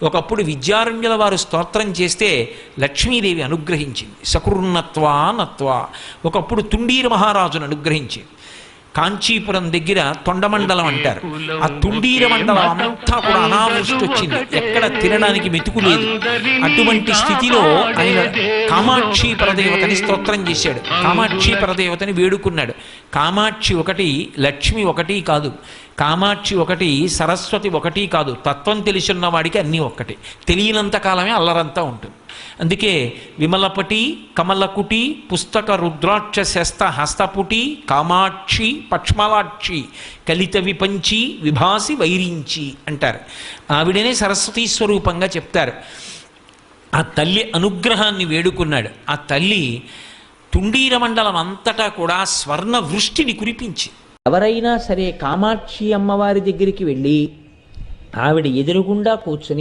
ఒకప్పుడు విద్యారణ్యుల వారు స్తోత్రం చేస్తే లక్ష్మీదేవి అనుగ్రహించింది. సకృన్నత్వా నత్వా. ఒకప్పుడు తుండీర మహారాజును అనుగ్రహించింది. కాంచీపురం దగ్గర తొండమండలం అంటారు. ఆ తుండీర మండలం అంతా కూడా అనావృష్టి వచ్చింది, ఎక్కడ తినడానికి మెతుకు లేదు. అటువంటి స్థితిలో ఆయన కామాక్షి పరదేవతని స్తోత్రం చేశాడు. కామాక్షి పరదేవతని వేడుకున్నాడు. కామాక్షి ఒకటి, లక్ష్మి ఒకటి కాదు. కామాక్షి ఒకటి, సరస్వతి ఒకటి కాదు. తత్వం తెలిసిన వాడికి అన్నీ ఒక్కటి. తెలియనంత కాలమే అల్లరంతా ఉంటుంది. అందుకే విమలపటి, కమలకుటి, పుస్తక రుద్రాక్ష శస్త హస్తపుటి, కామాక్షి పక్ష్మలాక్షి, కలిత విపంచి విభాసి వైరించి అంటారు. ఆవిడనే సరస్వతీ స్వరూపంగా చెప్తారు. ఆ తల్లి అనుగ్రహాన్ని వేడుకున్నాడు. ఆ తల్లి తుండీర మండలం అంతటా కూడా స్వర్ణ వృష్టిని కురిపించి, ఎవరైనా సరే కామాక్షి అమ్మవారి దగ్గరికి వెళ్ళి ఆవిడ ఎదురుగుండా కూర్చుని